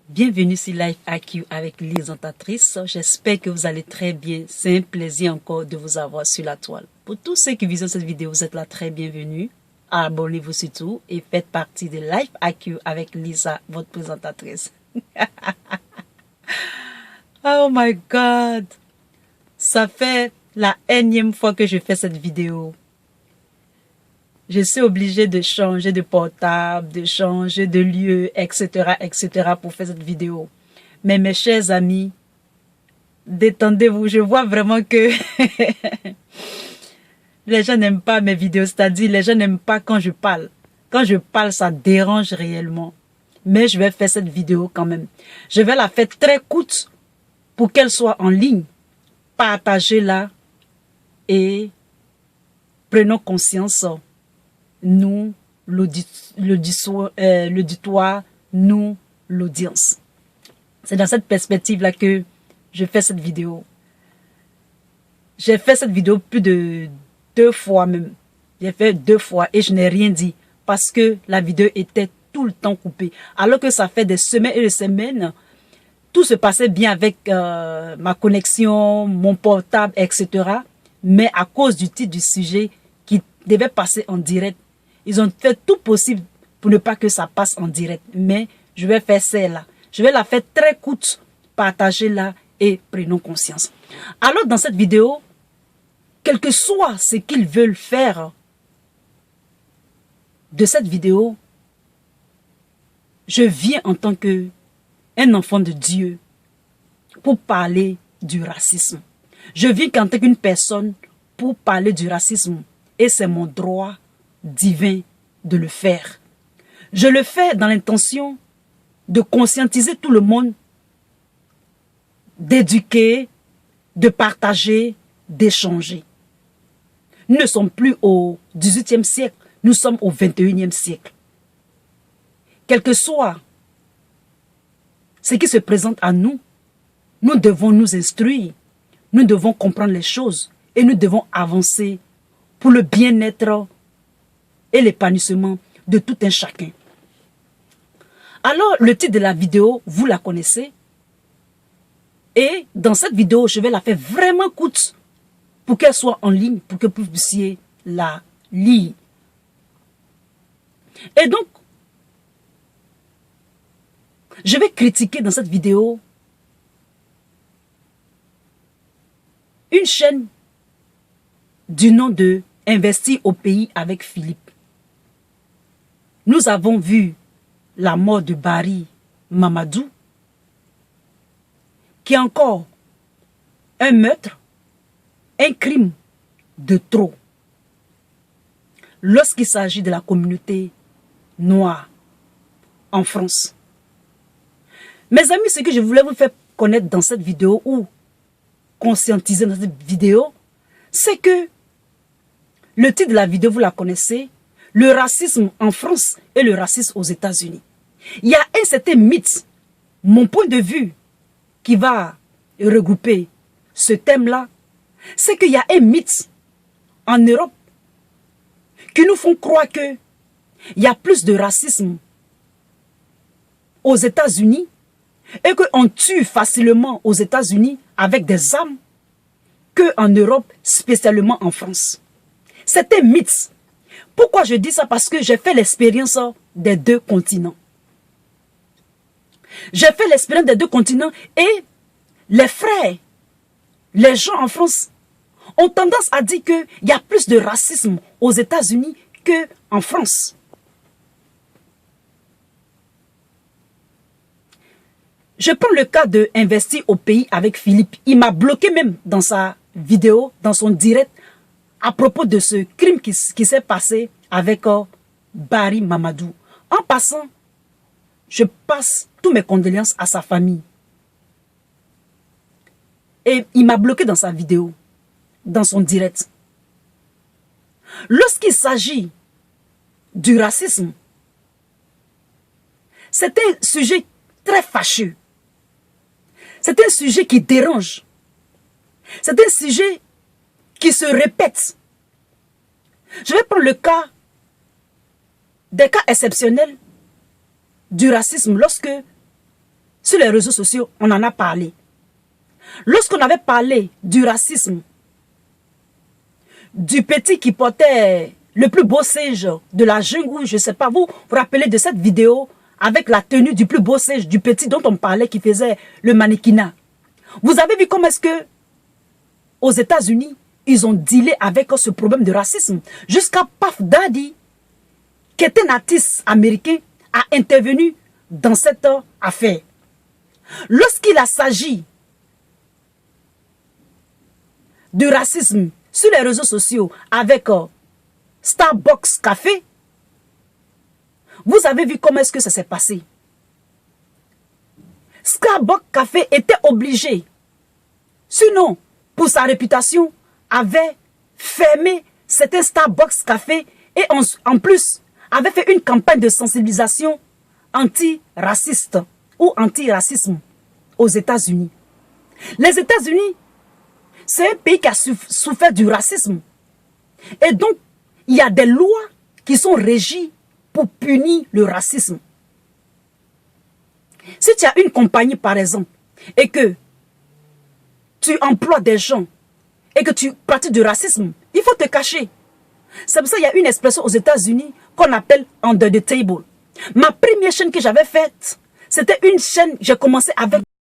Bienvenue sur Life IQ avec Lisa Tatrice. J'espère que vous allez très bien. C'est un plaisir encore de vous avoir sur la toile. Pour tous ceux qui visionnent cette vidéo, vous êtes là très bienvenue. Abonnez-vous surtout et faites partie de Life IQ avec Lisa, votre présentatrice. Oh my God! Ça fait la énième fois que je fais cette vidéo. Je suis obligée de changer de portable, de changer de lieu, etc., etc. pour faire cette vidéo. Mais mes chers amis, détendez-vous. Je vois vraiment que les gens n'aiment pas mes vidéos. C'est-à-dire, les gens n'aiment pas quand je parle. Quand je parle, ça dérange réellement. Mais je vais faire cette vidéo quand même. Je vais la faire très courte pour qu'elle soit en ligne. Partagez-la et prenons conscience. Nous, l'auditoire, nous, l'audience. C'est dans cette perspective-là que je fais cette vidéo. J'ai fait cette vidéo plus de 2 fois même. J'ai fait 2 fois et je n'ai rien dit parce que la vidéo était tout le temps coupée. Alors que ça fait des semaines et des semaines, tout se passait bien avec ma connexion, mon portable, etc. Mais à cause du titre du sujet qui devait passer en direct, ils ont fait tout possible pour ne pas que ça passe en direct. Mais je vais faire celle-là. Je vais la faire très courte, partagez-la et prenons conscience. Alors dans cette vidéo, quel que soit ce qu'ils veulent faire de cette vidéo, je viens en tant qu'un enfant de Dieu pour parler du racisme. Je viens en tant qu'une personne pour parler du racisme et c'est mon droit divin de le faire. Je le fais dans l'intention de conscientiser tout le monde, d'éduquer, de partager, d'échanger. Nous ne sommes plus au XVIIIe siècle, nous sommes au XXIe siècle. Quel que soit ce qui se présente à nous, nous devons nous instruire, nous devons comprendre les choses et nous devons avancer pour le bien-être et l'épanouissement de tout un chacun. Alors, le titre de la vidéo, vous la connaissez. Et dans cette vidéo, je vais la faire vraiment courte pour qu'elle soit en ligne, pour que vous puissiez la lire. Et donc, je vais critiquer dans cette vidéo une chaîne du nom de Investir au pays avec Philippe. Nous avons vu la mort de Barry Mamadou, qui est encore un meurtre, un crime de trop. Lorsqu'il s'agit de la communauté noire en France. Mes amis, ce que je voulais vous faire connaître dans cette vidéo ou conscientiser dans cette vidéo, c'est que le titre de la vidéo, vous la connaissez, le racisme en France et le racisme aux États-Unis. Il y a un certain mythe, mon point de vue, qui va regrouper ce thème-là, c'est qu'il y a un mythe en Europe qui nous font croire qu'il y a plus de racisme aux États-Unis et qu'on tue facilement aux États-Unis avec des armes qu'en Europe, spécialement en France. C'est un mythe. Pourquoi je dis ça? Parce que j'ai fait l'expérience des 2 continents. J'ai fait l'expérience des 2 continents et les frères, les gens en France ont tendance à dire qu'il y a plus de racisme aux États-Unis qu'en France. Je prends le cas de Investir au pays avec Philippe. Il m'a bloqué même dans sa vidéo, dans son direct, à propos de ce crime qui s'est passé avec Barry Mamadou. En passant, je passe toutes mes condoléances à sa famille. Et il m'a bloqué dans sa vidéo, dans son direct. Lorsqu'il s'agit du racisme, c'est un sujet très fâcheux. C'est un sujet qui dérange. C'est un sujet qui se répète. Je vais prendre le cas, des cas exceptionnels du racisme lorsque sur les réseaux sociaux, on en a parlé. Lorsqu'on avait parlé du racisme, du petit qui portait le plus beau singe de la jungle, je ne sais pas, vous vous rappelez de cette vidéo avec la tenue du plus beau singe du petit dont on parlait qui faisait le mannequinat. Vous avez vu comment est-ce que aux États-Unis, ils ont dealé avec ce problème de racisme jusqu'à Puff Daddy, qui est un artiste américain, a intervenu dans cette affaire. Lorsqu'il a s'agit de racisme sur les réseaux sociaux avec Starbucks Café, vous avez vu comment est-ce que ça s'est passé. Starbucks Café était obligé, sinon pour sa réputation, avait fermé certains Starbucks Café et en plus avait fait une campagne de sensibilisation anti-raciste ou anti-racisme aux États-Unis. Les États-Unis, c'est un pays qui a souffert du racisme. Et donc, il y a des lois qui sont régies pour punir le racisme. Si tu as une compagnie, par exemple, et que tu emploies des gens et que tu pratiques du racisme, il faut te cacher. C'est pour ça qu'il y a une expression aux États-Unis qu'on appelle under the table. Ma première chaîne que j'avais faite, c'était une chaîne, j'ai commencé avec